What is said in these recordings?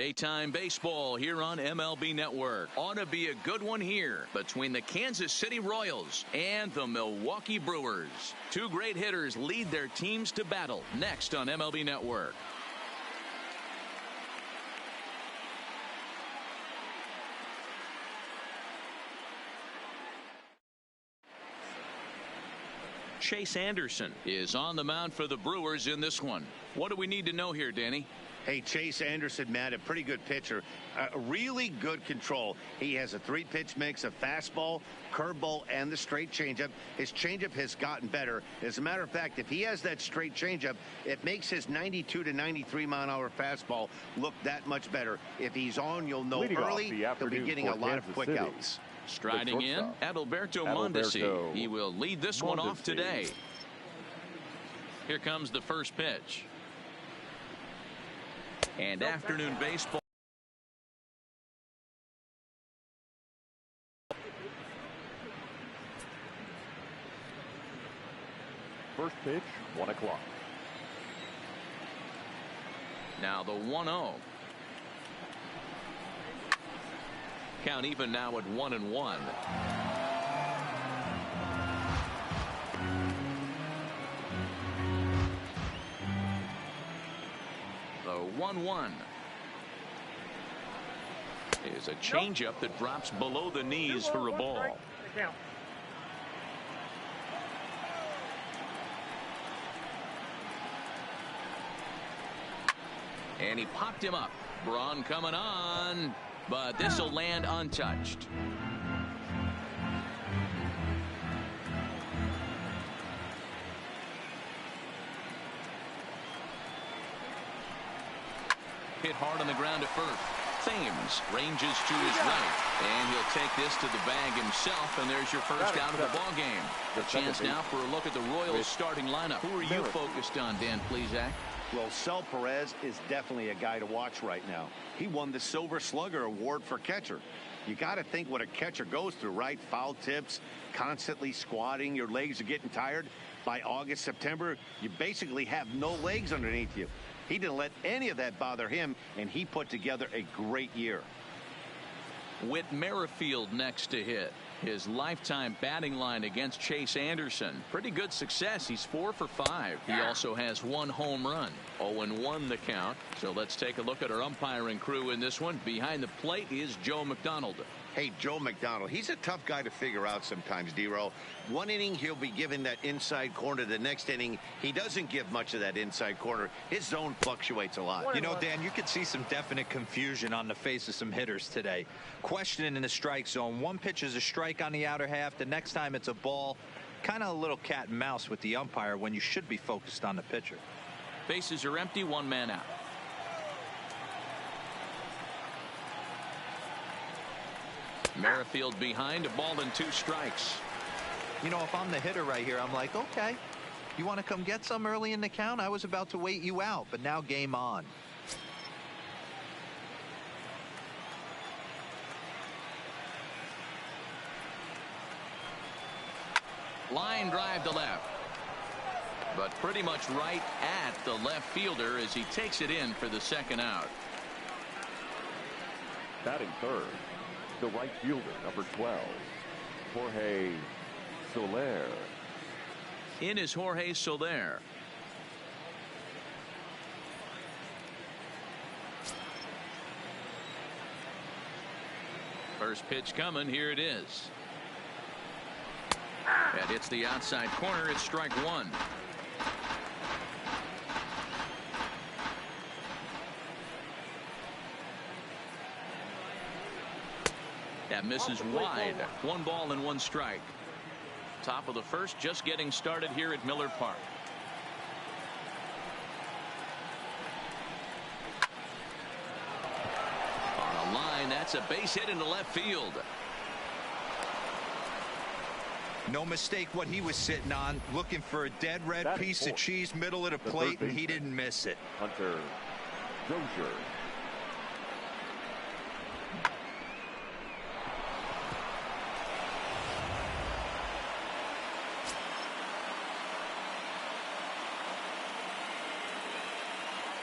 Daytime baseball here on MLB Network. Ought to be a good one here between the Kansas City Royals and the Milwaukee Brewers. Two great hitters lead their teams to battle next on MLB Network. Chase Anderson is on the mound for the Brewers in this one. What do we need to know here, Danny? Hey, Chase Anderson, Matt, a pretty good pitcher. Really good control. He has a three-pitch mix of fastball, curveball, and the straight changeup. His changeup has gotten better. As a matter of fact, if he has that straight changeup, it makes his 92 to 93 mile-an-hour fastball look that much better. If he's on, you'll know early. He'll be getting a lot of quick outs. Striding in, Adalberto Mondesi. He will lead this one off today. Here comes the first pitch. And afternoon baseball. First pitch, 1 o'clock. Now the 1-0. Count even now at 1-1. The 1-1 is a changeup that drops below the knees for a ball. And he popped him up. Braun coming on, but this will land untouched. Hit hard on the ground at first. Thames ranges to his right, and he'll take this to the bag himself, and there's your first out of the ball game. A chance now for a look at the Royals starting lineup. Who are you focused on, Dan Plesac? Well, Sel Perez is definitely a guy to watch right now. He won the Silver Slugger Award for catcher. You got to think what a catcher goes through, right? Foul tips, constantly squatting, your legs are getting tired. By August, September, you basically have no legs underneath you. He didn't let any of that bother him, and he put together a great year. Whit Merrifield next to hit. His lifetime batting line against Chase Anderson. Pretty good success. He's 4 for 5. He also has 1 home run. 0-1 the count. So let's take a look at our umpiring crew in this one. Behind the plate is Joe McDonald. Hey, Joe McDonald, he's a tough guy to figure out sometimes, D-Row. One inning, he'll be giving that inside corner. The next inning, he doesn't give much of that inside corner. His zone fluctuates a lot. You know, Dan, you could see some definite confusion on the face of some hitters today. Questioning in the strike zone. One pitch is a strike on the outer half. The next time it's a ball. Kind of a little cat and mouse with the umpire when you should be focused on the pitcher. Bases are empty, 1 man out. Merrifield behind, a ball and 2 strikes. You know, if I'm the hitter right here, I'm like, okay, you want to come get some early in the count? I was about to wait you out, but now game on. Line drive to left, but pretty much right at the left fielder as he takes it in for the second out. Batting third, the right fielder, number 12, Jorge Soler. In is Jorge Soler. First pitch coming. Here it is. That hits the outside corner. It's strike 1. That misses wide. 1 ball and 1 strike. Top of the first, just getting started here at Miller Park. On a line, that's a base hit into left field. No mistake what he was sitting on, looking for a dead red piece of cheese middle of the plate, and he didn't miss it. Hunter Dozier.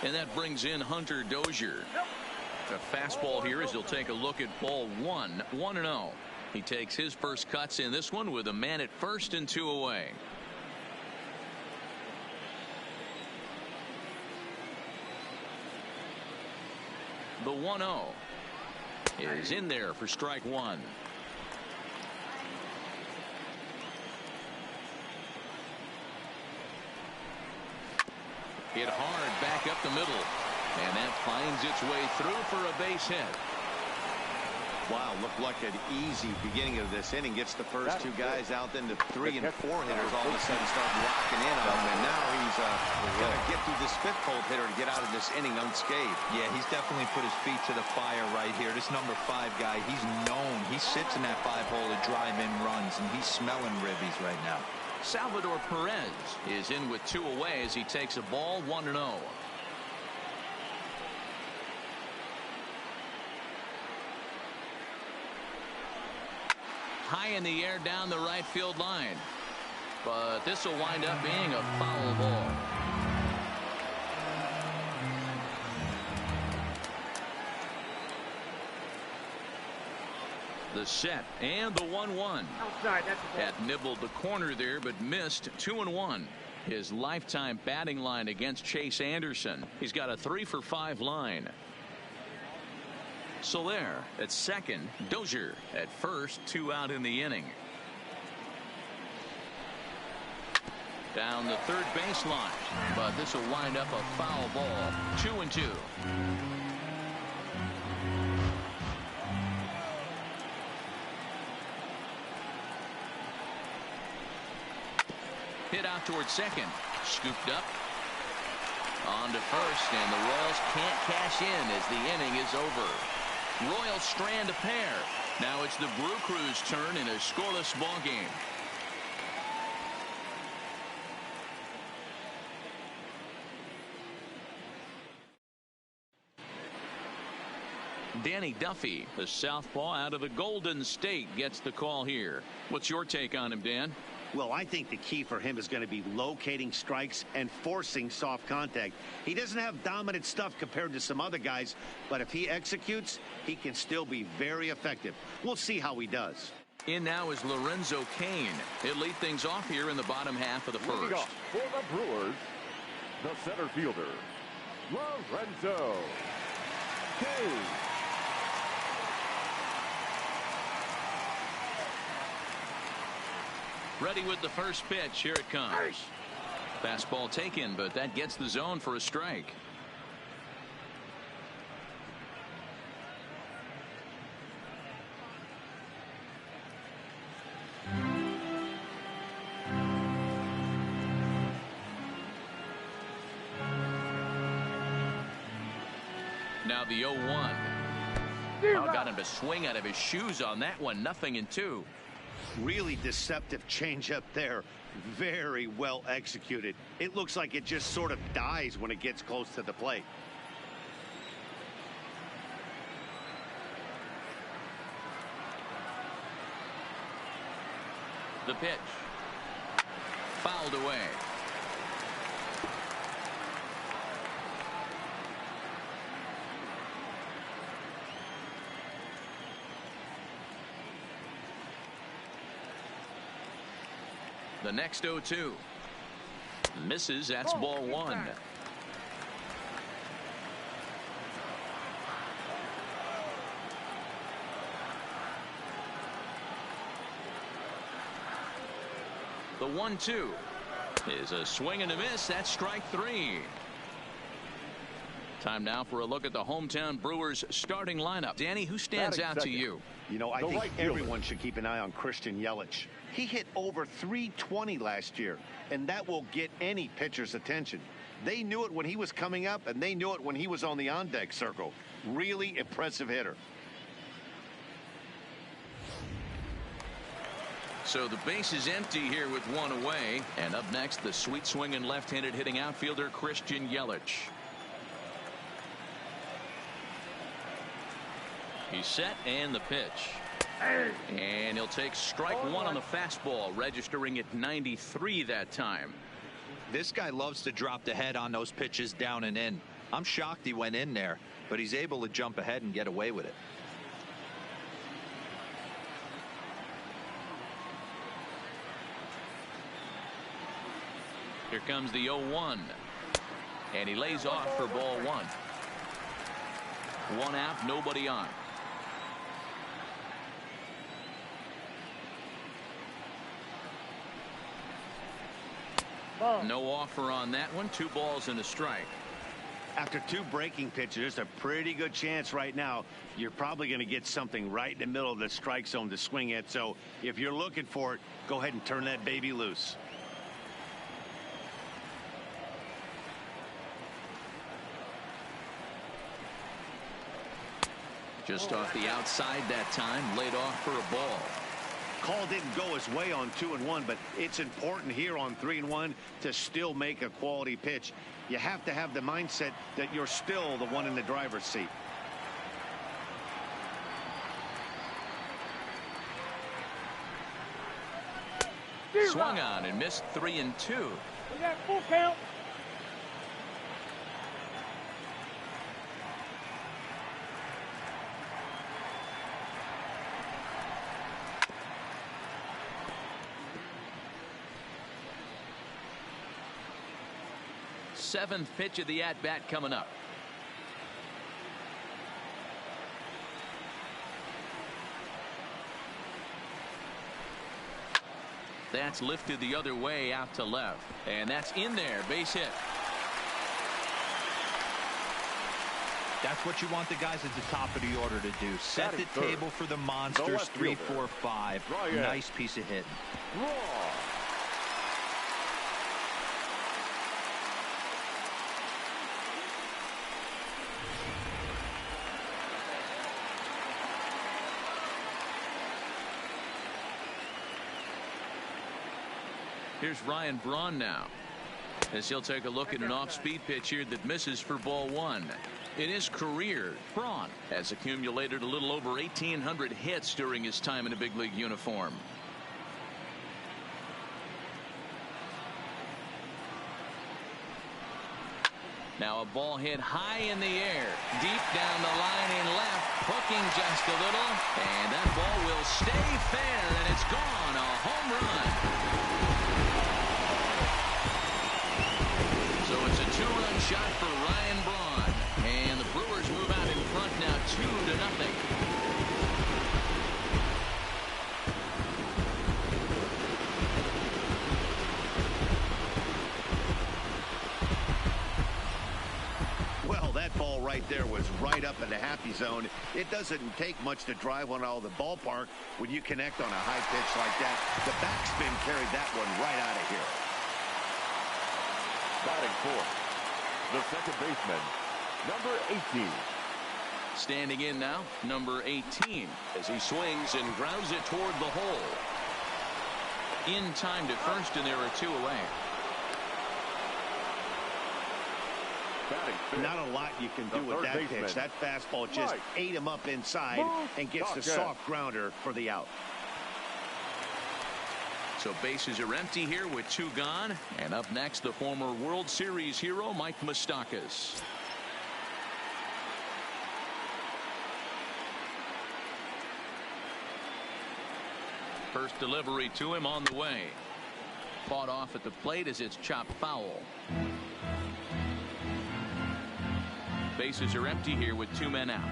And that brings in Hunter Dozier. A fastball here as he'll take a look at ball 1, 1-0. He takes his first cuts in this one with a man at first and 2 away. The 1-0 is in there for strike 1. Hit hard back up the middle, and that finds its way through for a base hit. Wow, looked like an easy beginning of this inning. Gets the first two guys out, then the 3 and 4 hitters all of a sudden start locking in on him, and now he's going to get through this 5th hole hitter to get out of this inning unscathed. Yeah, he's definitely put his feet to the fire right here. This number 5 guy, he's known. He sits in that 5 hole to drive in runs, and he's smelling ribbies right now. Salvador Perez is in with 2 away as he takes a ball 1-0. High in the air down the right field line, but this will wind up being a foul ball. The set and the 1-1. Outside, that's a ball. Had nibbled the corner there, but missed. 2-1. His lifetime batting line against Chase Anderson. He's got a 3-for-5 line. Soler at second, Dozier at first, 2 out in the inning. Down the third baseline, but this will wind up a foul ball. 2-2. Hit out towards second, scooped up on to first, and the Royals can't cash in as the inning is over. Royals strand a pair. Now it's the Brew Crew's turn in a scoreless ball game. Danny Duffy, the southpaw out of the Golden State, gets the call here. What's your take on him, Dan? Well, I think the key for him is going to be locating strikes and forcing soft contact. He doesn't have dominant stuff compared to some other guys, but if he executes, he can still be very effective. We'll see how he does. In now is Lorenzo Cain. He'll lead things off here in the bottom half of the Leading first. off for the Brewers, the center fielder, Lorenzo Cain. Ready with the first pitch. Here it comes. Fastball taken, but that gets the zone for a strike. Now the 0-1. Got him to swing out of his shoes on that one. 0-2. Really deceptive changeup there. Very well executed. It looks like it just sort of dies when it gets close to the plate. The pitch. Fouled away. The next 0-2 misses. That's ball 1. The 1-2 is a swing and a miss. That's strike 3. Time now for a look at the hometown Brewers starting lineup. Danny, who stands out to you? You know, I think everyone should keep an eye on Christian Yelich. He hit over .320 last year, and that will get any pitcher's attention. They knew it when he was coming up, and they knew it when he was on the on-deck circle. Really impressive hitter. So the base is empty here with 1 away. And up next, the sweet swinging left-handed hitting outfielder Christian Yelich. He's set, and the pitch. And he'll take strike 1 on the fastball, registering at 93 that time. This guy loves to drop the head on those pitches down and in. I'm shocked he went in there. but he's able to jump ahead and get away with it. Here comes the 0-1. And he lays off for ball one. One out, nobody on. No offer on that one. 2 balls and a strike. After 2 breaking pitches, there's a pretty good chance right now you're probably going to get something right in the middle of the strike zone to swing at. So if you're looking for it, go ahead and turn that baby loose. Just off the outside that time, laid off for a ball. Call didn't go his way on 2-1, but it's important here on 3-1 to still make a quality pitch. You have to have the mindset that you're still the one in the driver's seat. Swung on and missed 3-2. We got full count. Seventh pitch of the at-bat coming up. That's lifted the other way out to left. And that's in there. Base hit. That's what you want the guys at the top of the order to do. Set the table for the monsters. 3, 4, 5. Nice piece of hitting. Here's Ryan Braun now, as he'll take a look at an off-speed pitch here that misses for ball one. In his career, Braun has accumulated a little over 1,800 hits during his time in a big league uniform. Now a ball hit high in the air, deep down the line in left, hooking just a little, and that ball will stay fair, and it's gone. A home run. So it's a 2-run shot for Ryan Braun, and the Brewers move out in front now 2-0. Well, that ball right there was right up in the happy zone. It doesn't take much to drive one out of the ballpark when you connect on a high pitch like that. The backspin carried that one right out of here. Batting fourth, the second baseman, number 18. Standing in now, number 18, as he swings and grounds it toward the hole. In time to first, and there are 2 away. Not a lot you can do with that pitch. That fastball just ate him up inside and gets the soft grounder for the out. So bases are empty here with 2 gone. And up next, the former World Series hero, Mike Moustakas. First delivery to him on the way. Fought off at the plate as it's chopped foul. Bases are empty here with 2 men out.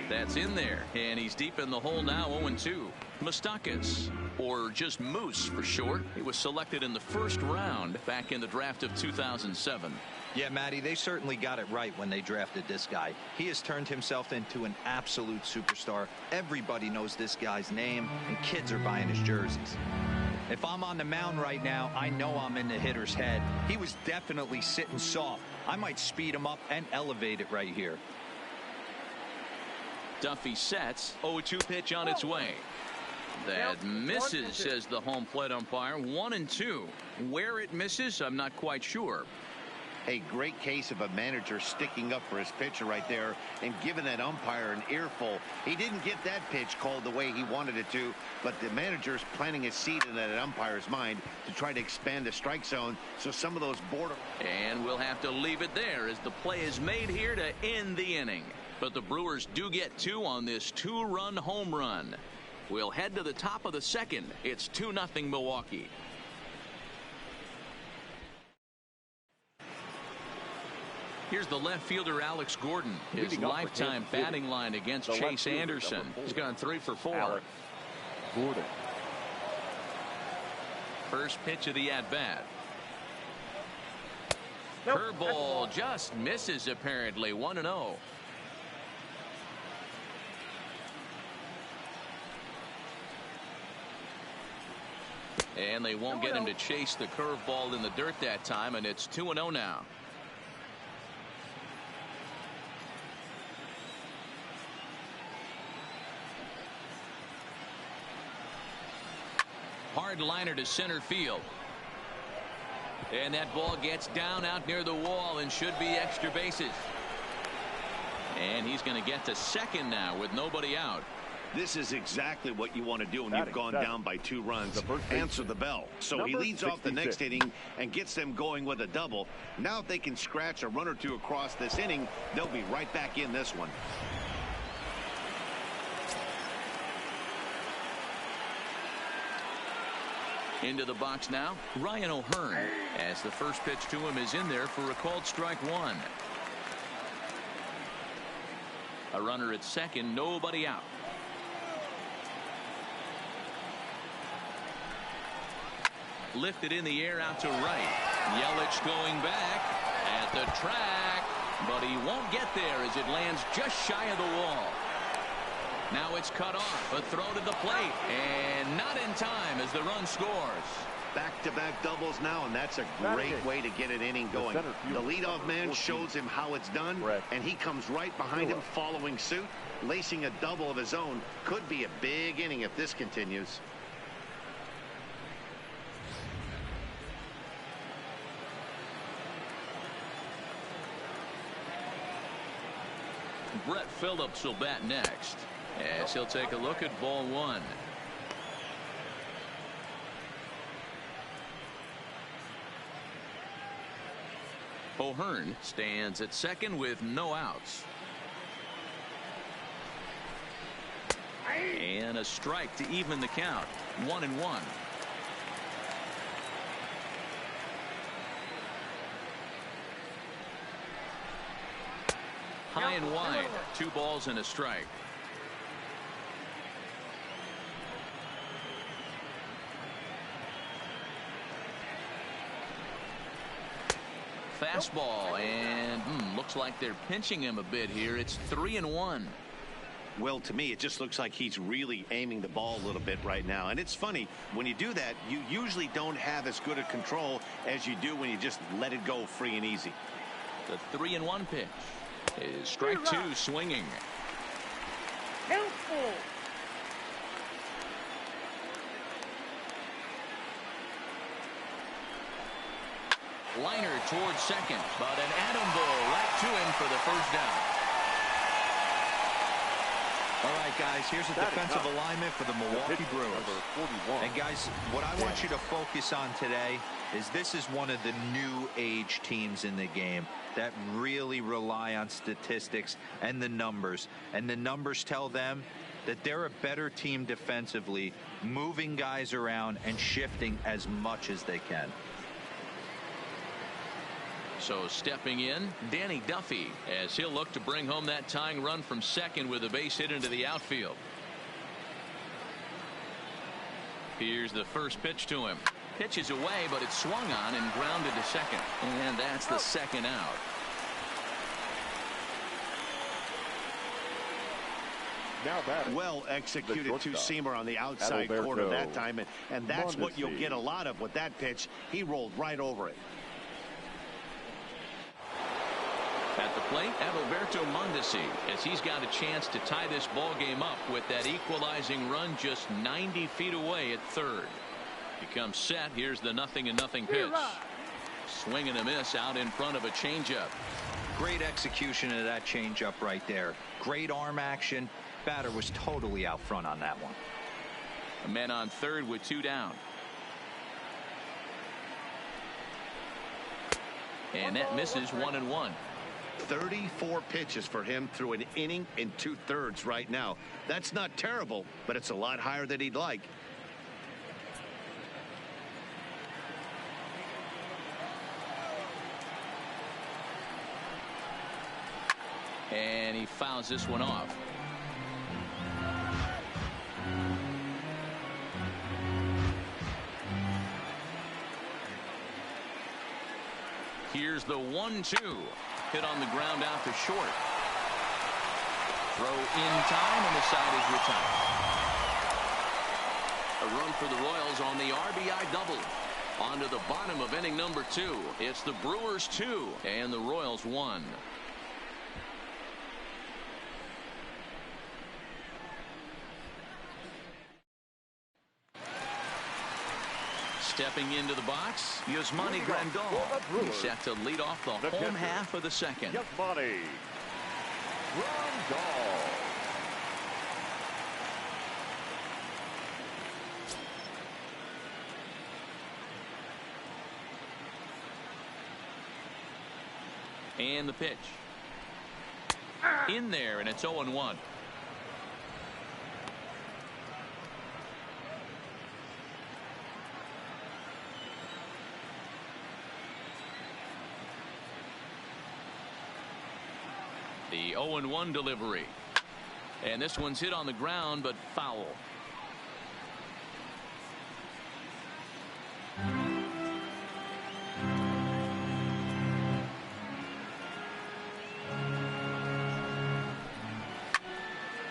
That's in there, and he's deep in the hole now. 0-2. Moustakas, or just Moose for short. He was selected in the first round back in the draft of 2007. Yeah, Matty, they certainly got it right when they drafted this guy. He has turned himself into an absolute superstar. Everybody knows this guy's name, and kids are buying his jerseys. If I'm on the mound right now, I know I'm in the hitter's head. He was definitely sitting soft. I might speed him up and elevate it right here. Duffy sets. 0-2 pitch on its way. That misses, says the home plate umpire. 1-2. Where it misses, I'm not quite sure. A great case of a manager sticking up for his pitcher right there and giving that umpire an earful. He didn't get that pitch called the way he wanted it to, but the manager's planting a seed in that umpire's mind to try to expand the strike zone, so some of those border. And we'll have to leave it there as the play is made here to end the inning. But the Brewers do get 2 on this 2-run home run. We'll head to the top of the second. It's 2-0 Milwaukee. Here's the left fielder, Alex Gordon. His lifetime batting line against Chase Anderson. He's gone 3 for 4. Alex Gordon. First pitch of the at-bat. Curveball just misses apparently. 1-0. And they won't get him to chase the curveball in the dirt that time, and it's 2-0 now. Hard liner to center field. And that ball gets down out near the wall and should be extra bases. And he's going to get to second now with nobody out. This is exactly what you want to do when you've gone down by 2 runs. Answer the bell. So he leads off the next inning and gets them going with a double. Now if they can scratch a run or 2 across this inning, they'll be right back in this one. Into the box now, Ryan O'Hearn, as the first pitch to him is in there for a called strike 1. A runner at second, nobody out. Lifted in the air out to right. Yelich going back at the track, but he won't get there as it lands just shy of the wall. Now it's cut off, a throw to the plate, and not in time as the run scores. Back-to-back doubles now, and that's a great way to get an inning going. The leadoff man shows him how it's done, and he comes right behind him following suit. Lacing a double of his own could be a big inning if this continues. Brett Phillips will bat next, as he'll take a look at ball 1. O'Hearn stands at second with no outs. And a strike to even the count. 1-1. High and wide, 2 balls and a strike. Fastball, and looks like they're pinching him a bit here. It's 3-1. Well, to me, it just looks like he's really aiming the ball a little bit right now. And it's funny, when you do that, you usually don't have as good a control as you do when you just let it go free and easy. The 3-1 pitch is strike 2, swinging. Helpful. Liner towards second, but an atom ball right to him for the first down. All right, guys, here's a defensive alignment for the Milwaukee Brewers. And, guys, what I want you to focus on today is this is one of the new age teams in the game that really rely on statistics and the numbers. And the numbers tell them that they're a better team defensively, moving guys around and shifting as much as they can. So stepping in, Danny Duffy, as he'll look to bring home that tying run from second with a base hit into the outfield. Here's the first pitch to him. Pitches away, but it's swung on and grounded to second. And that's the second out. Well executed two-seamer on the outside corner that time, and that's what you'll get a lot of with that pitch. He rolled right over it. At the plate, Adalberto Mondesi, as he's got a chance to tie this ball game up with that equalizing run just 90 feet away at third. He comes set. Here's the 0-0 pitch. Swing and a miss out in front of a changeup. Great execution of that changeup right there. Great arm action. Batter was totally out front on that one. A man on third with 2 down. And that misses 1-1. 34 pitches for him through an inning and 2/3 right now. That's not terrible, but it's a lot higher than he'd like. And he fouls this one off. Here's the 1-2. Hit on the ground out to short. Throw in time, and the side is retired. A run for the Royals on the RBI double. On to the bottom of inning number 2. It's the Brewers 2 and the Royals 1. Stepping into the box, Yasmani Grandal. He's set to lead off the home half of the second. Yasmani Grandal. And the pitch. In there, and it's 0-1. The 0-1 delivery. And this one's hit on the ground, but foul.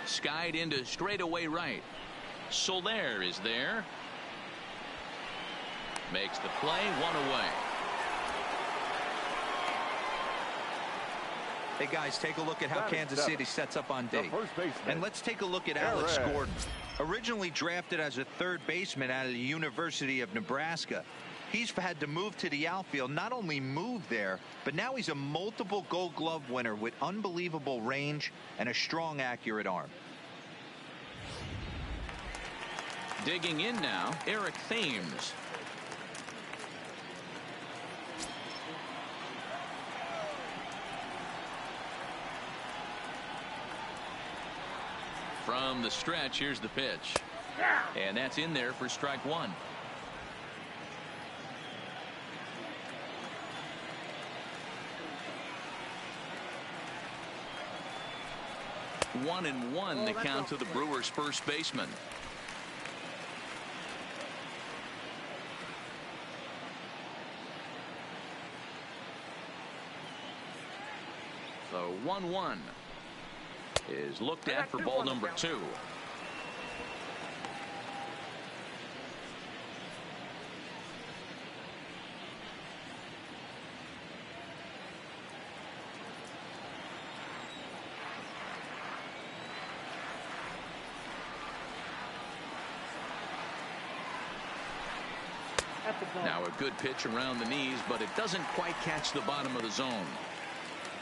Skied into straightaway right. Soler is there. Makes the play, 1 away. Hey guys, take a look at how Kansas City sets up on day. And let's take a look at Alex Gordon. Originally drafted as a third baseman out of the University of Nebraska. He's had to move to the outfield. Not only move there, but now he's a multiple Gold Glove winner with unbelievable range and a strong, accurate arm. Digging in now, Eric Thames. From the stretch, here's the pitch. And that's in there for strike 1. One and one the count to the Brewers' first baseman. So 1-1 is looked at for ball number 2. Now a good pitch around the knees, but it doesn't quite catch the bottom of the zone.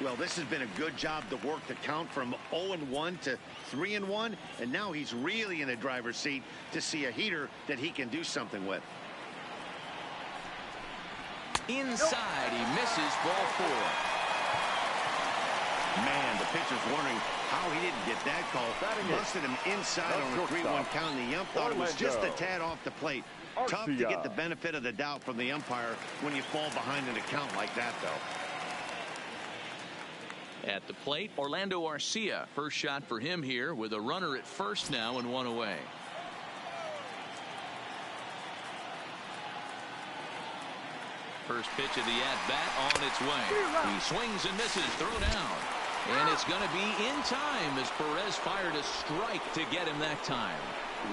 Well, this has been a good job to work the count from 0-1 to 3-1, and now he's really in the driver's seat to see a heater that he can do something with. Inside, he misses, ball 4. Man, the pitcher's wondering how he didn't get that call. Busted him inside on a 3-1 count, and the ump thought it was just a tad off the plate. Tough to get the benefit of the doubt from the umpire when you fall behind in a count like that, though. At the plate, Orlando Arcia. First shot for him here with a runner at first now and 1 away. First pitch of the at-bat on its way. He swings and misses, thrown out. And it's going to be in time as Perez fired a strike to get him that time.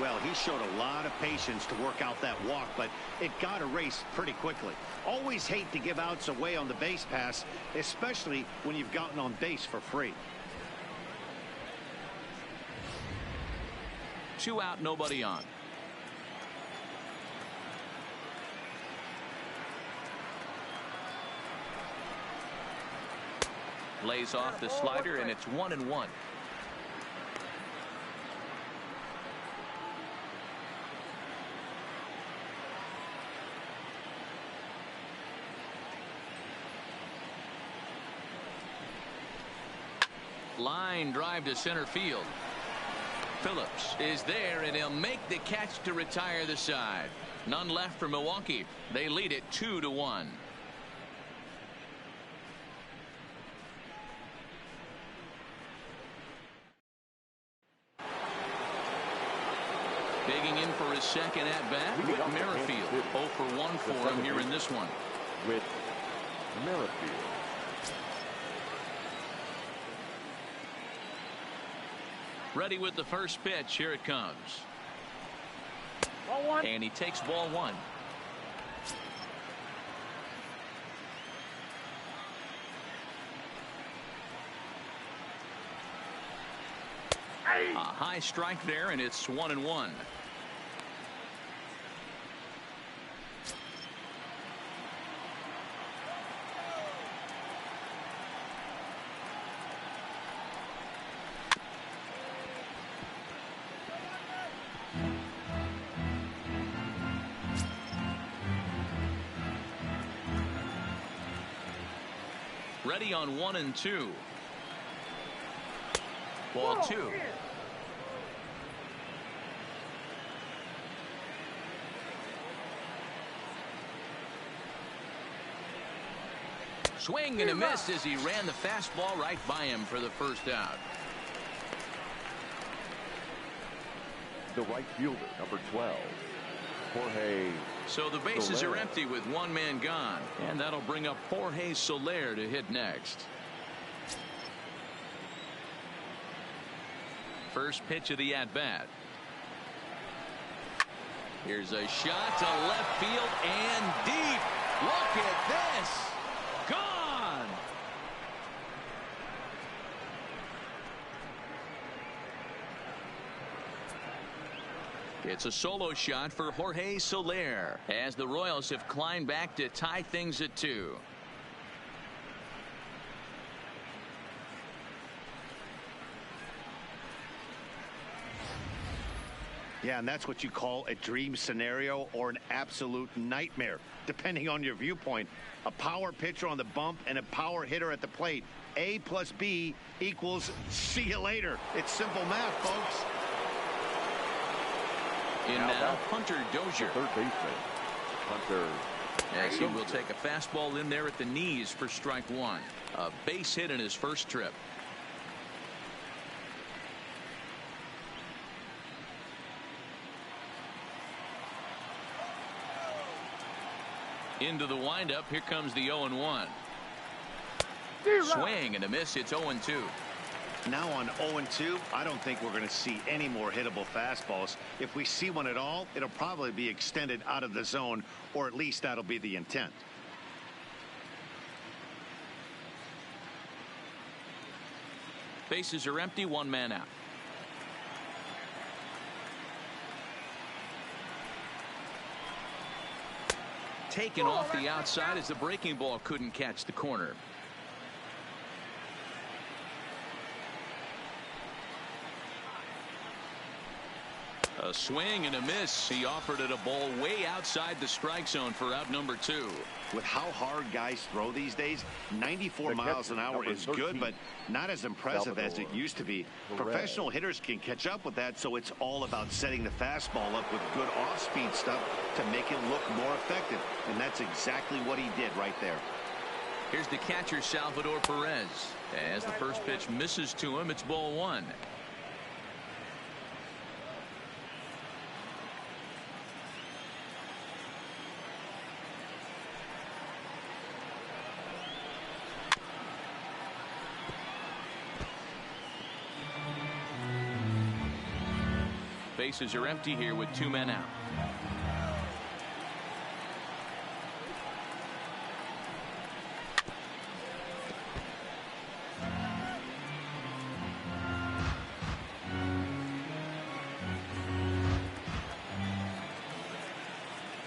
Well, he showed a lot of patience to work out that walk, but it got erased pretty quickly. Always hate to give outs away on the base pass, especially when you've gotten on base for free. 2 out, nobody on. Lays off the slider, and it's 1-1. Line drive to center field. Phillips is there, and he'll make the catch to retire the side. None left for Milwaukee. They lead it 2-1. Digging in for his second at bat, Whit Merrifield. 0 for 1 for him here in this one. With Merrifield. Ready with the first pitch. Here it comes. Ball one. And he takes ball one. A high strike there, and it's 1-1. Ready on 1 and 2. Ball 2. Swing and a miss as he ran the fastball right by him for the first out. The right fielder, number 12, Jorge. So the bases Soler are empty with one man gone, and that'll bring up Jorge Soler to hit next. First pitch of the at-bat. Here's a shot to left field and deep. Look at this. Gone. It's a solo shot for Jorge Soler as the Royals have climbed back to tie things at 2. Yeah, and that's what you call a dream scenario or an absolute nightmare, depending on your viewpoint. A power pitcher on the bump and a power hitter at the plate. A plus B equals see you later. It's simple math, folks. In now, Hunter Dozier. Third baseman, Hunter. As he will take a fastball in there at the knees for strike 1. A base hit in his first trip. Into the windup. Here comes the 0-1. Swing and a miss. It's 0-2. Now on 0-2, I don't think we're going to see any more hittable fastballs. If we see one at all, it'll probably be extended out of the zone, or at least that'll be the intent. Bases are empty. One man out. Taken off the outside as the breaking ball couldn't catch the corner. A swing and a miss. He offered it a ball way outside the strike zone for out number 2. With how hard guys throw these days, 94 miles an hour is good, but not as impressive as it used to be. Professional hitters can catch up with that, so it's all about setting the fastball up with good off-speed stuff to make it look more effective, and that's exactly what he did right there. Here's the catcher, Salvador Perez. As the first pitch misses to him, it's ball 1. Bases are empty here with 2 men out.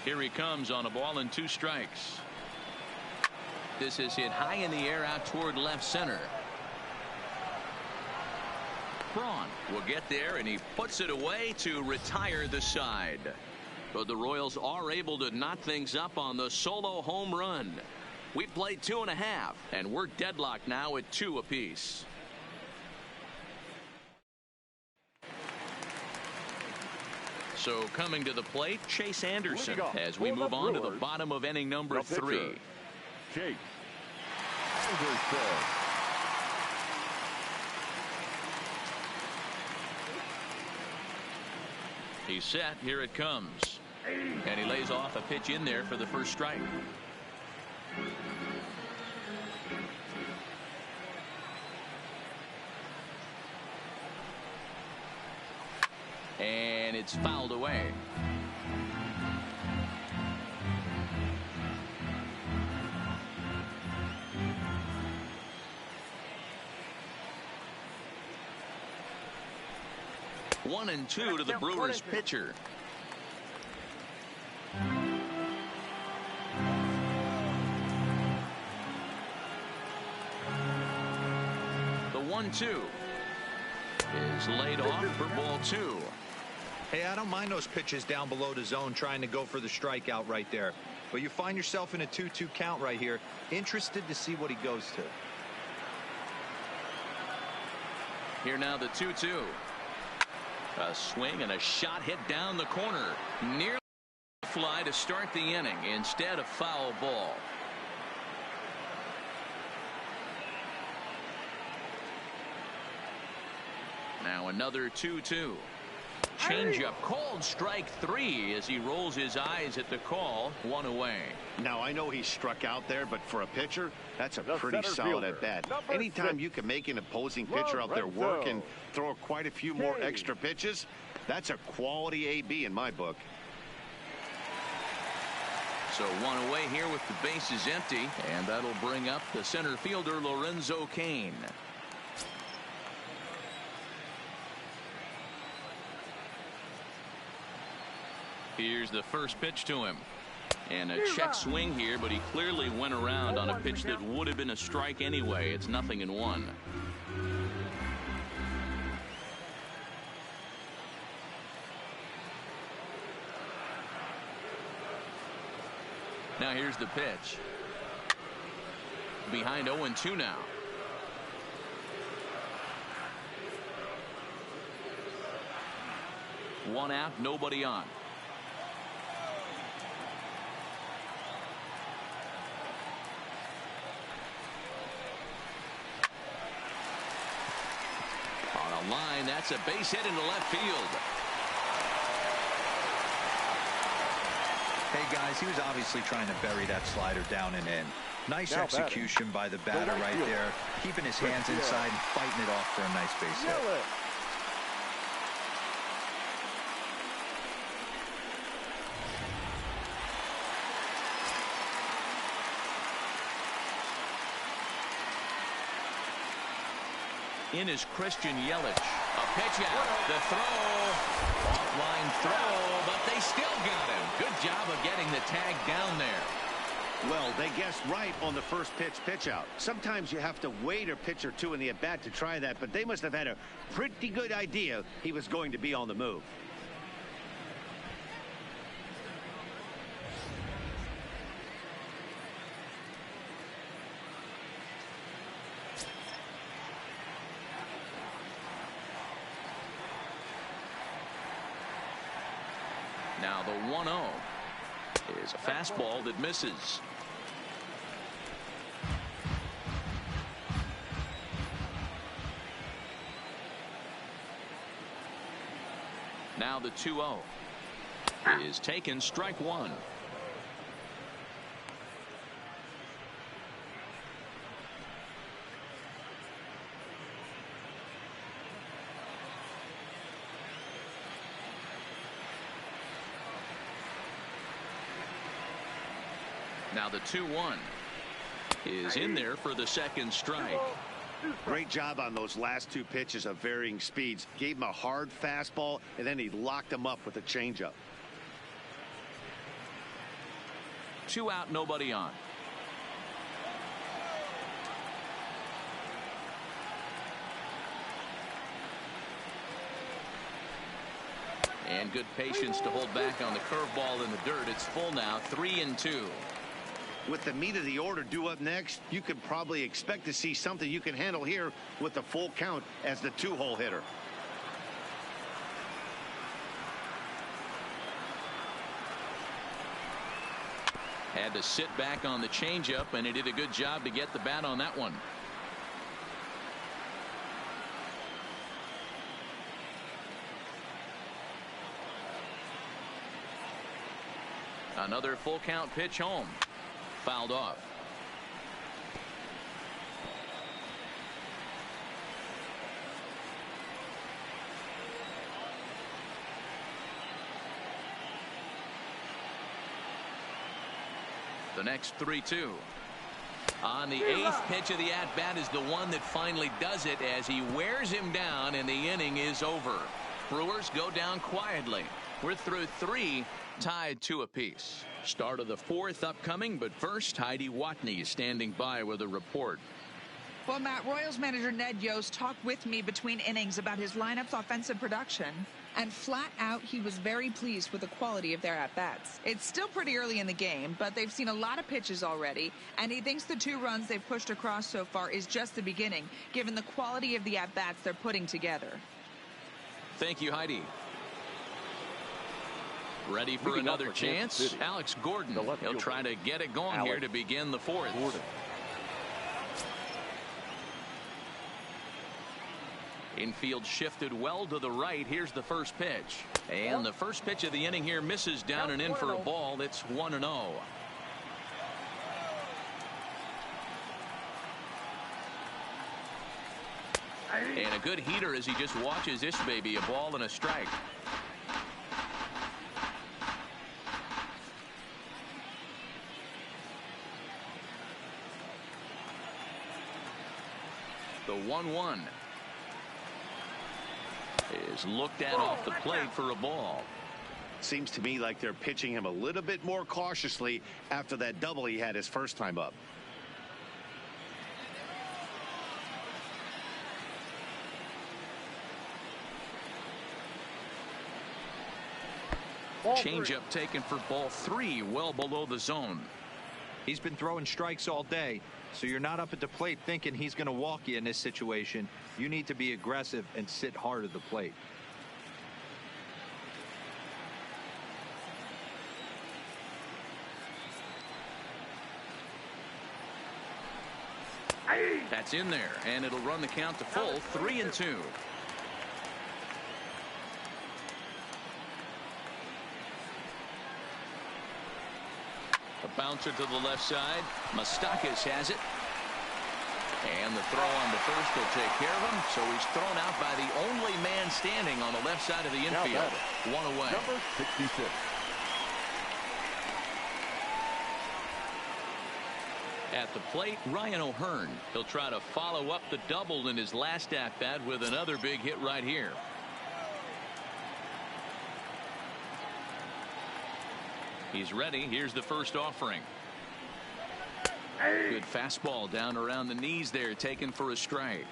Here he comes on a ball and 2 strikes. This is hit high in the air out toward left center. Braun will get there, and he puts it away to retire the side. But the Royals are able to knot things up on the solo home run. We played 2.5, and we're deadlocked now at 2 apiece. So coming to the plate, Chase Anderson, as we move on to the bottom of inning number 3. Chase Anderson. He's set. Here it comes. And he lays off a pitch in there for the first strike. And it's fouled away. One and two to the Brewers pitcher. The 1-2 is laid off for ball 2. Hey, I don't mind those pitches down below the zone trying to go for the strikeout right there. But you find yourself in a 2-2 count right here. Interested to see what he goes to. Here now the 2-2. A swing and a shot hit down the corner. Nearly a fly to start the inning. Instead, a foul ball. Now another 2-2. Changeup called strike 3 as he rolls his eyes at the call. 1 away. Now I know he struck out there, but for a pitcher, that's a pretty solid at bat. Anytime you can make an opposing pitcher out there work and throw quite a few more extra pitches, that's a quality AB in my book. So 1 away here with the bases empty, and that'll bring up the center fielder Lorenzo Cain. Here's the first pitch to him. And a check swing here, but he clearly went around on a pitch that would have been a strike anyway. It's 0-1. Now here's the pitch. Behind 0-2 now. One out, nobody on. Line, that's a base hit into left field. Hey guys, he was obviously trying to bury that slider down and in. Nice execution by the batter right there, keeping his hands inside and fighting it off for a nice base hit. In is Christian Yelich. A pitch out. The throw. Offline throw, but they still got him. Good job of getting the tag down there. Well, they guessed right on the first pitch out. Sometimes you have to wait a pitch or two in the at-bat to try that, but they must have had a pretty good idea he was going to be on the move. Now the 1-0 is a fastball that misses. Now the 2-0 is taken, strike 1. Now the 2-1 is in there for the second strike. Great job on those last 2 pitches of varying speeds. Gave him a hard fastball, and then he locked him up with a changeup. 2 out, nobody on. And good patience to hold back on the curveball in the dirt. It's full now, 3-2. With the meat of the order due up next, you could probably expect to see something you can handle here with the full count as the 2-hole hitter. Had to sit back on the changeup, and he did a good job to get the bat on that one. Another full count pitch home. Fouled off. The next 3-2. On the 8th pitch of the at-bat is the one that finally does it as he wears him down, and the inning is over. Brewers go down quietly. We're through 3, tied 2 apiece. Start of the 4th upcoming, but first, Heidi Watney standing by with a report. Well, Matt, Royals manager Ned Yost talked with me between innings about his lineup's offensive production, and flat out, he was very pleased with the quality of their at-bats. It's still pretty early in the game, but they've seen a lot of pitches already, and he thinks the 2 runs they've pushed across so far is just the beginning, given the quality of the at-bats they're putting together. Thank you, Heidi. Ready for another chance? Alex Gordon. He'll try to get it going here to begin the 4th. Infield shifted well to the right. Here's the first pitch. And the first pitch of the inning here misses down and in for a ball. It's 1-0. And a good heater as he just watches this baby. A ball and a strike. The 1-1 is looked at off the plate for a ball. Seems to me like they're pitching him a little bit more cautiously after that double he had his first time up. Changeup taken for ball 3, well below the zone. He's been throwing strikes all day, so you're not up at the plate thinking he's going to walk you in this situation. You need to be aggressive and sit hard at the plate. That's in there, and it'll run the count to full, 3-2. A bouncer to the left side. Moustakas has it. And the throw on to first will take care of him. So he's thrown out by the only man standing on the left side of the infield. 1 away. Number 66. At the plate, Ryan O'Hearn. He'll try to follow up the double in his last at-bat with another big hit right here. He's ready. Here's the first offering. Good fastball down around the knees there, taken for a strike.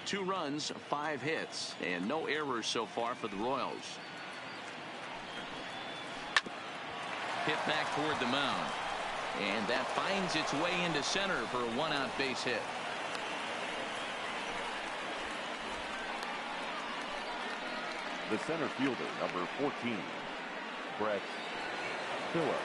2 runs, 5 hits, and no errors so far for the Royals. Hit back toward the mound. And that finds its way into center for a 1-out base hit. The center fielder, number 14, Brett Phillips.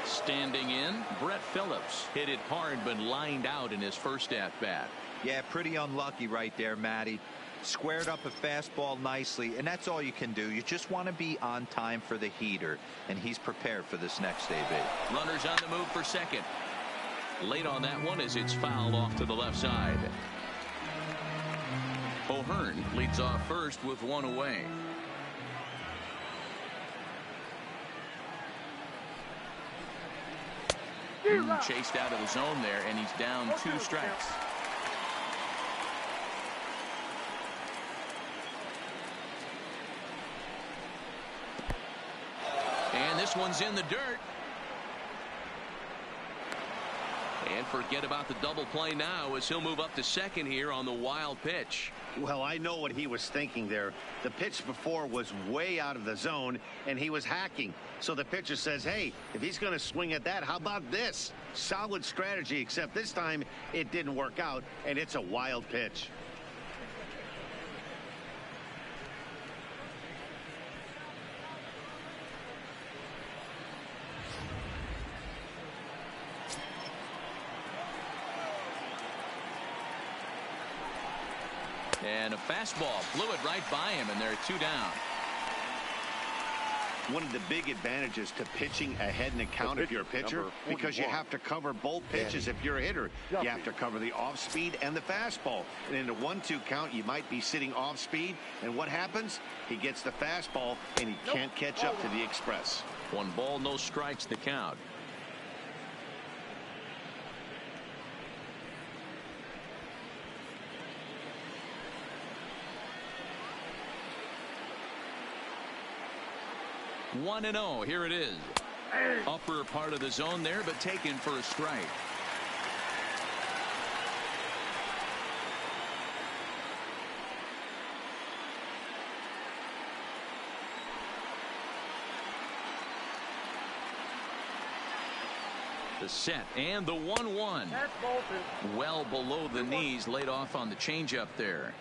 Standing in, Brett Phillips hit it hard but lined out in his first at-bat. Yeah, pretty unlucky right there, Matty. Squared up a fastball nicely, and that's all you can do. You just want to be on time for the heater, and he's prepared for this next AB. Runners on the move for second. Late on that one as it's fouled off to the left side. O'Hearn leads off first with 1 away. Chased out of the zone there, and he's down 2 strikes. And this one's in the dirt. And forget about the double play now as he'll move up to second here on the wild pitch. Well, I know what he was thinking there. The pitch before was way out of the zone, and he was hacking. So the pitcher says, hey, if he's going to swing at that, how about this? Solid strategy, except this time it didn't work out, and it's a wild pitch. And a fastball blew it right by him, and they're 2 down. One of the big advantages to pitching ahead in the count if you're a pitcher, because you have to cover both pitches if you're a hitter. You have to cover the off speed and the fastball. And in a 1-2 count, you might be sitting off speed. And what happens? He gets the fastball, and he can't catch up to the express. 1 ball, no strikes, the count. One and 0. Here it is. Upper part of the zone there, but taken for a strike. The set and the 1-1. Well below the knees, laid off on the changeup there.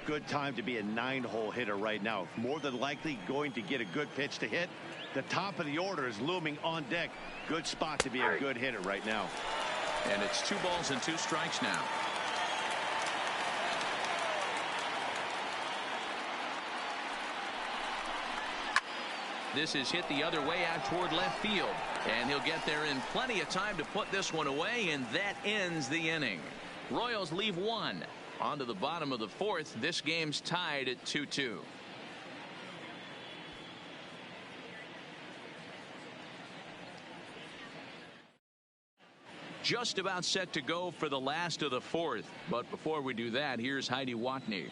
Good time to be a 9-hole hitter right now. More than likely going to get a good pitch to hit. The top of the order is looming on deck. Good spot to be a good hitter right now. And it's 2 balls and 2 strikes now. This is hit the other way out toward left field. And he'll get there in plenty of time to put this one away, and that ends the inning. Royals leave 1. On to the bottom of the 4th. This game's tied at 2-2. Just about set to go for the last of the 4th. But before we do that, here's Heidi Watney.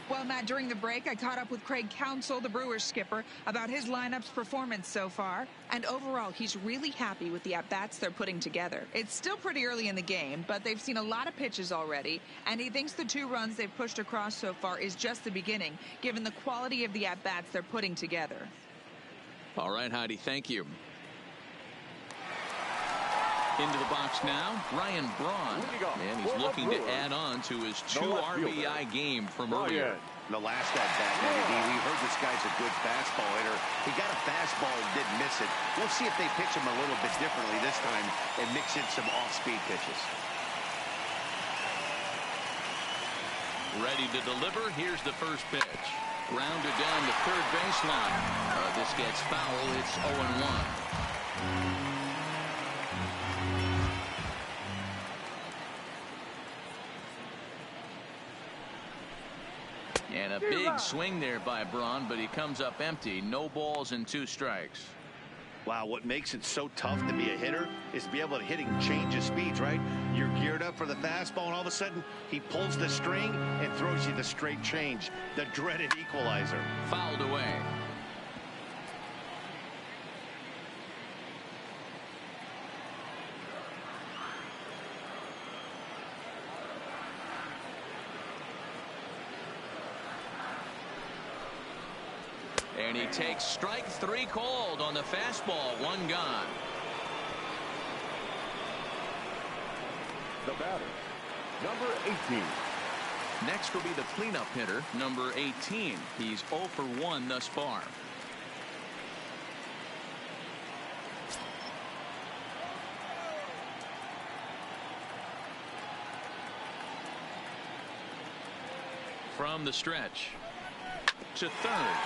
Well, Matt, during the break, I caught up with Craig Counsell, the Brewers skipper, about his lineup's performance so far. And overall, he's really happy with the at-bats they're putting together. It's still pretty early in the game, but they've seen a lot of pitches already. And he thinks the 2 runs they've pushed across so far is just the beginning, given the quality of the at-bats they're putting together. All right, Heidi, thank you. Into the box now, Ryan Braun, and he's looking to add on to his 2 RBI game from earlier. The last at-bat, we heard this guy's a good fastball hitter. He got a fastball and didn't miss it. We'll see if they pitch him a little bit differently this time and mix in some off-speed pitches. Ready to deliver. Here's the first pitch. Grounded down the third baseline. This gets foul. It's 0-1. And a big swing there by Braun, but he comes up empty. No balls and 2 strikes. Wow, what makes it so tough to be a hitter is to be able to hitting change of speeds, right? You're geared up for the fastball, and all of a sudden, he pulls the string and throws you the straight change, the dreaded equalizer. Fouled away. And he takes strike 3 called on the fastball. 1 gone. The batter, number 18. Next will be the cleanup hitter, number 18. He's 0 for 1 thus far. From the stretch to third.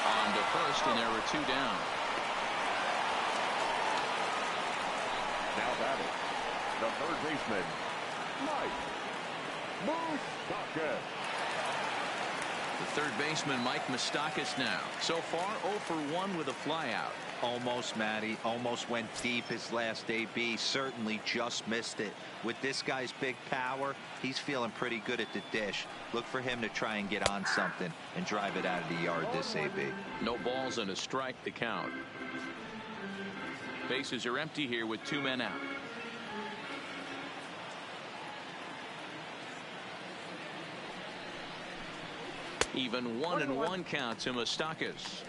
On to first, and there were 2 down. Now batting, the third baseman, Mike Moustakas. The third baseman, Mike Moustakas now. So far, 0 for 1 with a flyout. Almost, Matty. Almost went deep his last AB. Certainly just missed it. With this guy's big power, he's feeling pretty good at the dish. Look for him to try and get on something and drive it out of the yard this AB. No balls and a strike to count. Bases are empty here with 2 men out. Even 1-1 count to Moustakas.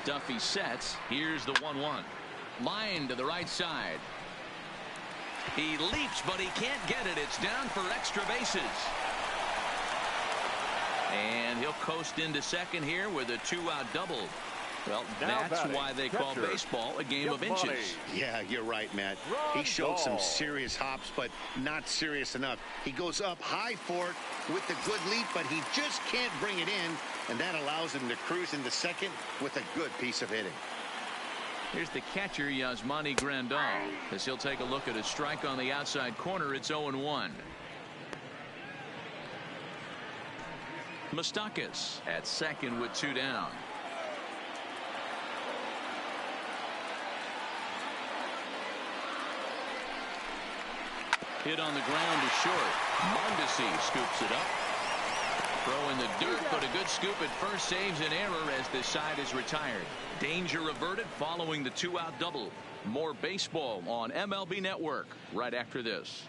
Duffy sets. Here's the 1-1. Line to the right side. He leaps, but he can't get it. It's down for extra bases. And he'll coast into second here with a 2-out double. Well, that's why they call baseball a game of inches. Yeah, you're right, Matt. He showed some serious hops, but not serious enough. He goes up high for it with the good leap, but he just can't bring it in, and that allows him to cruise into second with a good piece of hitting. Here's the catcher, Yasmani Grandal, as he'll take a look at a strike on the outside corner. It's 0-1. Moustakas at second with 2 down. Hit on the ground to short. Mondesi scoops it up. Throw in the dirt, but a good scoop at first saves an error as this side is retired. Danger averted following the 2-out double. More baseball on MLB Network right after this.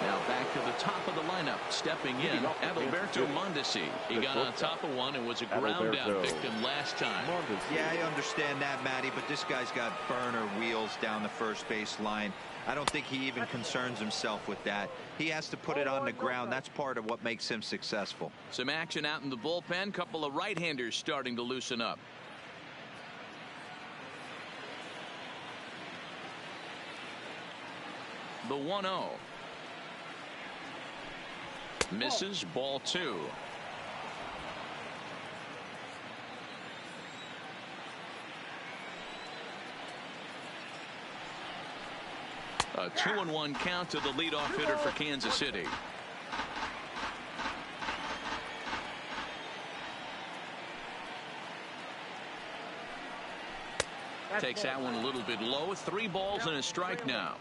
Now back to the top of the lineup. Stepping in, Adalberto Mondesi. He got on top of one and was a ground out victim last time. Yeah, I understand that, Matty, but this guy's got burner wheels down the first base line. I don't think he even concerns himself with that. He has to put it on the ground. That's part of what makes him successful. Some action out in the bullpen. Couple of right-handers starting to loosen up. The 1-0. Misses, ball 2. A 2-1 count to the leadoff hitter for Kansas City. Takes that one a little bit low. 3 balls and a strike now.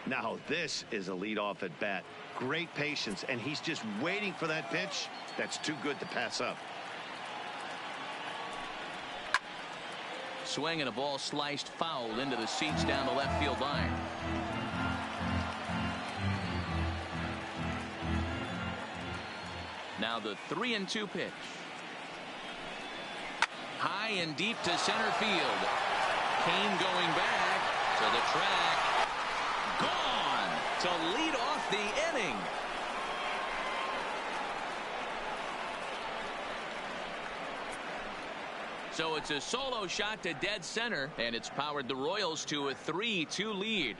Now this is a leadoff at bat. Great patience, and he's just waiting for that pitch. That's too good to pass up. Swing and a ball sliced foul into the seats down the left field line. Now the 3-2 pitch. High and deep to center field. Kane going back to the track. Gone to lead off the inning. So it's a solo shot to dead center, and it's powered the Royals to a 3-2 lead.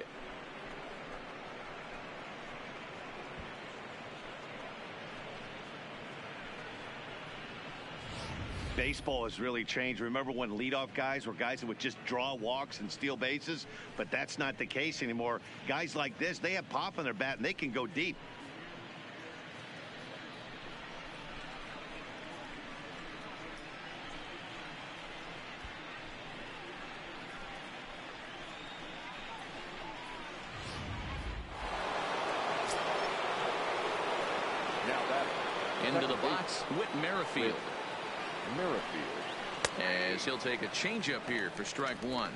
Baseball has really changed. Remember when leadoff guys were guys that would just draw walks and steal bases? But that's not the case anymore. Guys like this, they have pop on their bat, and they can go deep. Into the box, Whit Merrifield. As he'll take a changeup here for strike 1.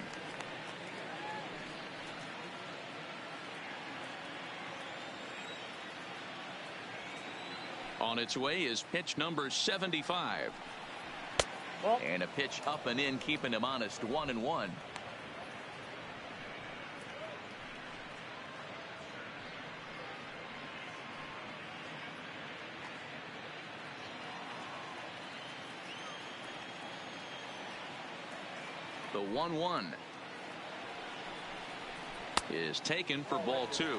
On its way is pitch number 75. And a pitch up and in, keeping him honest. 1-1. The 1-1 is taken for ball 2.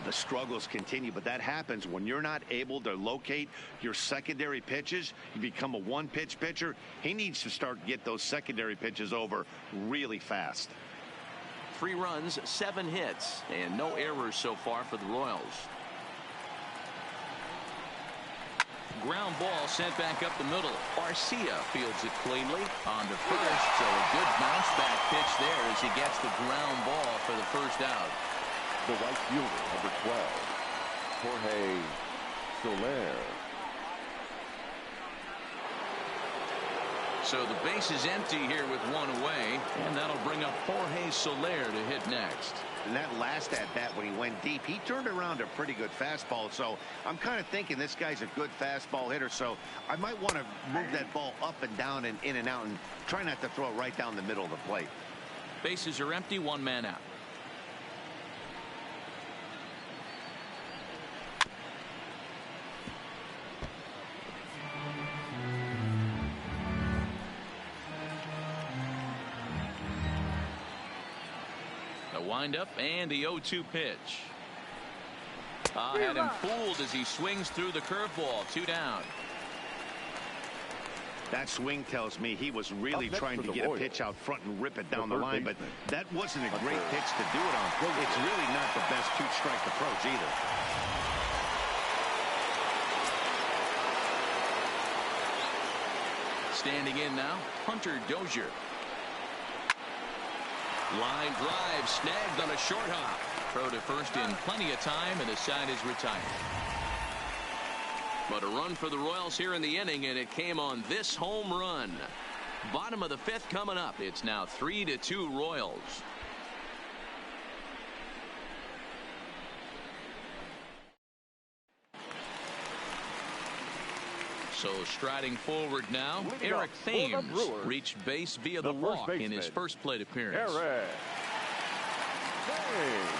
The struggles continue, but that happens when you're not able to locate your secondary pitches. You become a one-pitch pitcher. He needs to start to get those secondary pitches over really fast. 3 runs, 7 hits, and no errors so far for the Royals. ground ball sent back up the middle. Arcia fields it cleanly on to first, so a good bounce back pitch there as he gets the ground ball for the first out. The right fielder, number 12, Jorge Soler. So the base is empty here with one away, and that'll bring up Jorge Soler to hit next. And that last at-bat when he went deep, he turned around a pretty good fastball. So I'm kind of thinking this guy's a good fastball hitter. So I might want to move that ball up and down and in and out and try not to throw it right down the middle of the plate. Bases are empty, one man out. Wind up and the 0-2 pitch. Had him fooled as he swings through the curveball. 2 down. That swing tells me he was really trying to get a pitch out front and rip it down the line, but that wasn't a great pitch to do it on. It's really not the best 2-strike approach either. Standing in now, Hunter Dozier. Line drive snagged on a short hop. Throw to first in plenty of time, and the side is retired. But a run for the Royals here in the inning, and it came on this home run. Bottom of the 5th coming up. It's now 3-2 Royals. So striding forward now, Eric Thames reached base via the walk in his first plate appearance. Eric Thames.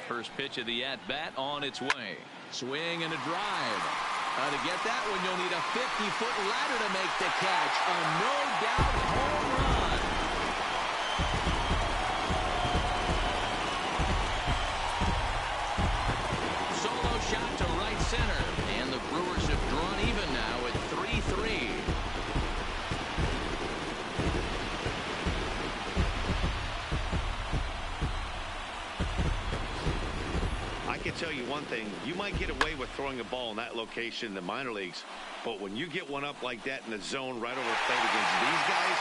First pitch of the at-bat on its way. Swing and a drive. To get that one, you'll need a 50-foot ladder to make the catch. A no-doubt home run. Shot to right center, and the Brewers have drawn even now at 3-3. I can tell you one thing, you might get away with throwing a ball in that location in the minor leagues, but when you get one up like that in the zone right over the plate against these guys,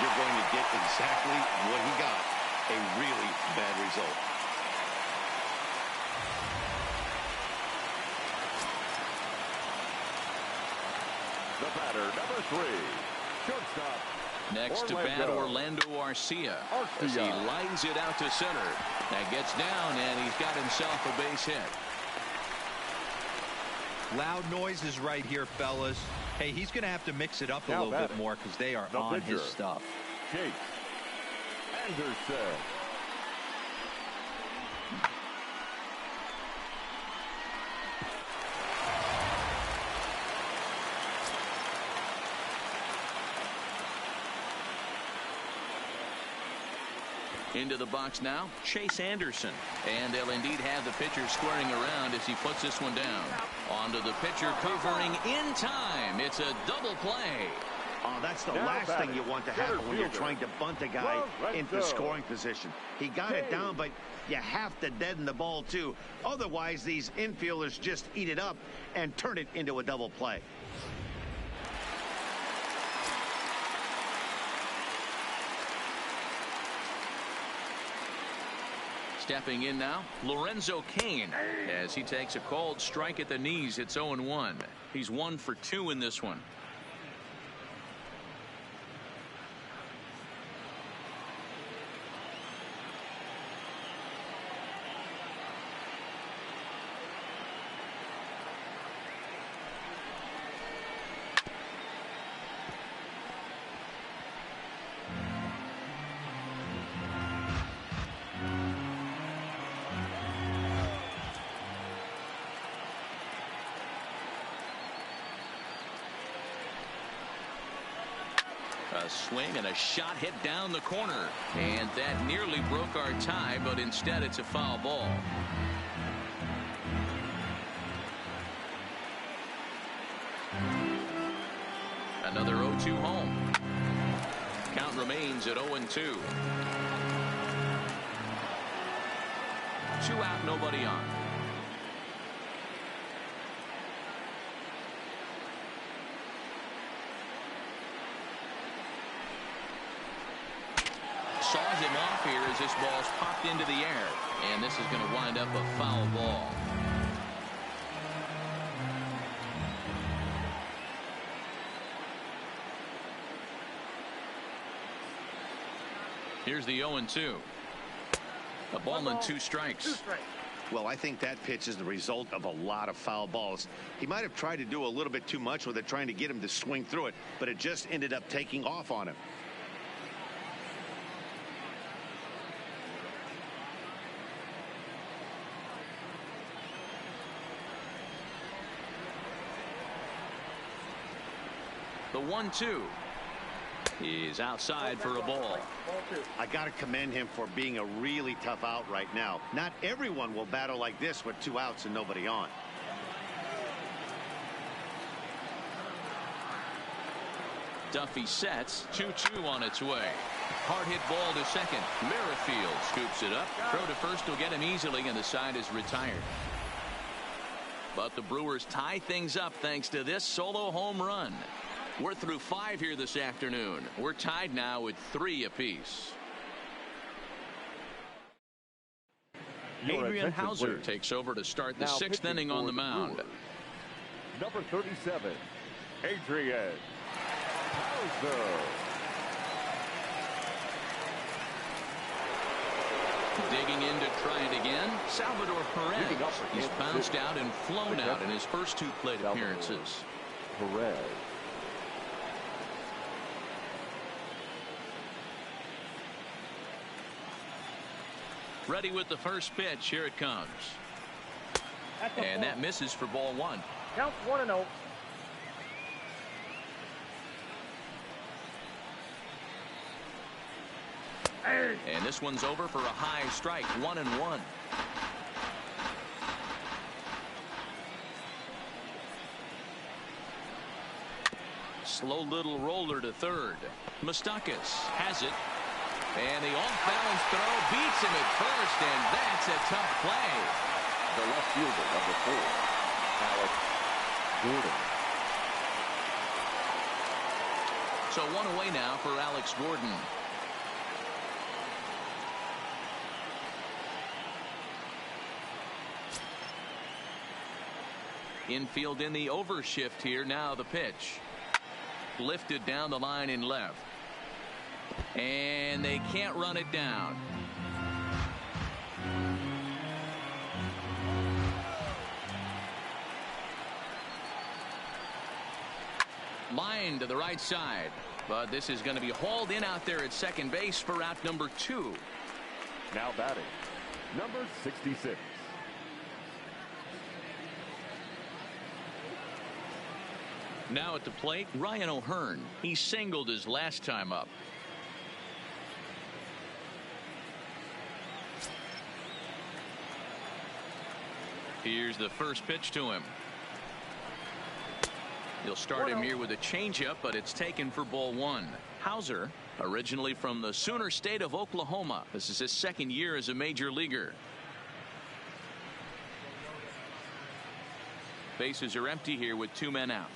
you're going to get exactly what he got, a really bad result. The batter, number 3, shortstop. Next to bat, Orlando Arcia as he lines it out to center. That gets down, and he's got himself a base hit. Loud noises right here, fellas. Hey, he's going to have to mix it up a little bit more because they are on his stuff. Chase Anderson. Into the box now, Chase Anderson. And they'll indeed have the pitcher squaring around as he puts this one down. Onto the pitcher covering in time. It's a double play. Oh, that's the last thing you want to happen when you're trying to bunt a guy into scoring position. He got it down, but you have to deaden the ball too. Otherwise, these infielders just eat it up and turn it into a double play. Stepping in now, Lorenzo Cain, as he takes a called strike at the knees. It's 0-1. He's 1 for 2 in this one. A swing and a shot hit down the corner, and that nearly broke our tie, but instead it's a foul ball. Another 0-2 home. Count remains at 0-2. 2 out, nobody on. Saws him off here as this ball's popped into the air. And this is going to wind up a foul ball. Here's the 0-2. A ball and 2 strikes. Well, I think that pitch is the result of a lot of foul balls. He might have tried to do a little bit too much with it, trying to get him to swing through it, but it just ended up taking off on him. The 1-2 is outside for a ball. I got to commend him for being a really tough out right now. Not everyone will battle like this with 2 outs and nobody on. Duffy sets. 2-2 on its way. Hard hit ball to second. Merrifield scoops it up. Throw to first will get him easily, and the side is retired. But the Brewers tie things up thanks to this solo home run. We're through 5 here this afternoon. We're tied now with 3 apiece. Adrian Hauser takes over to start the 6th inning on the mound. Brewers, number 37, Adrian Hauser. Digging in to try it again, Salvador Perez. He's bounced out and flown out in his first 2 plate appearances. Perez. Ready with the first pitch. Here it comes. And that misses for ball 1. Count 1-0. And this one's over for a high strike. 1-1. Slow little roller to third. Moustakas has it. And the off-balance throw beats him at first, and that's a tough play. The left fielder, number 4, Alex Gordon. So 1 away now for Alex Gordon. Infield in the overshift here. Now the pitch. Lifted down the line in left. And they can't run it down. Line to the right side. But this is going to be hauled in out there at second base for out number 2. Now batting, number 66. Now at the plate, Ryan O'Hearn. He singled his last time up. Here's the first pitch to him. He'll start him here with a changeup, but it's taken for ball 1. Hauser, originally from the Sooner State of Oklahoma. This is his 2nd year as a major leaguer. Bases are empty here with 2 men out.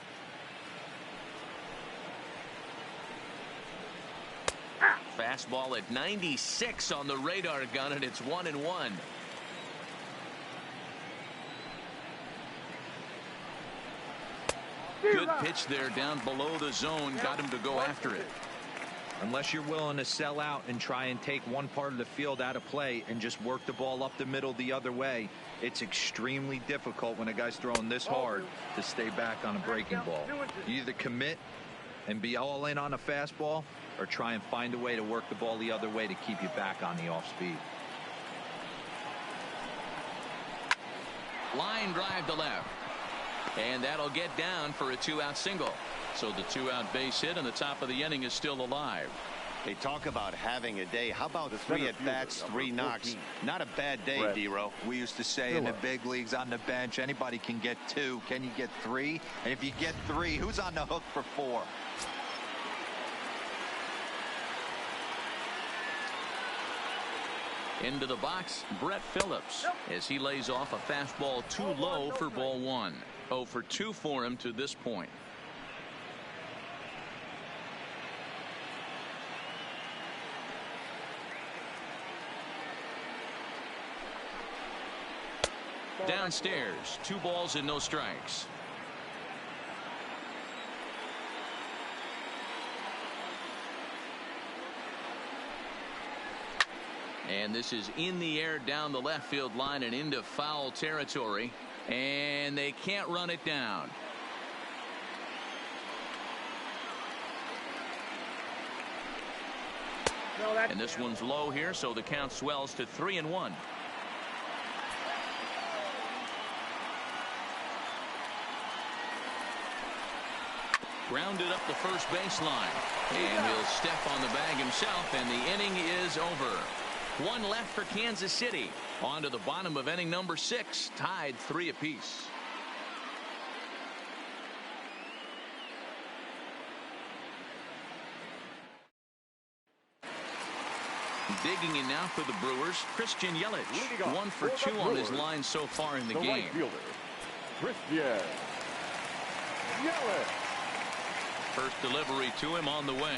Fastball at 96 on the radar gun, and it's 1-1. Good pitch there down below the zone. Got him to go after it. Unless you're willing to sell out and try and take one part of the field out of play and just work the ball up the middle the other way, it's extremely difficult when a guy's throwing this hard to stay back on a breaking ball. You either commit and be all in on a fastball or try and find a way to work the ball the other way to keep you back on the off speed. Line drive to left. And that'll get down for a 2-out single. So the 2-out base hit and the top of the inning is still alive. They talk about having a day. How about 3 at-bats, 3 knocks? Not a bad day, D-Row. We used to say in the big leagues on the bench, anybody can get 2. Can you get 3? And if you get 3, who's on the hook for 4? Into the box, Brett Phillips, as he lays off a fastball too low for ball one. 0 for 2 for him to this point. Downstairs, 2 balls and no strikes. And this is in the air down the left field line and into foul territory. And they can't run it down. And this one's low here, so the count swells to 3-1. Grounded up the first baseline. And he'll step on the bag himself, and the inning is over. 1 left for Kansas City. On to the bottom of inning number 6, tied 3 apiece. Digging in now for the Brewers, Christian Yelich. 1 for 2 on his line so far in the game. Right fielder, Christian Yelich. First delivery to him on the way.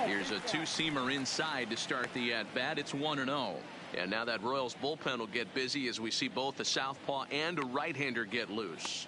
Here's a 2-seamer inside to start the at-bat. It's 1-0. And now that Royals bullpen will get busy as we see both a southpaw and a right-hander get loose.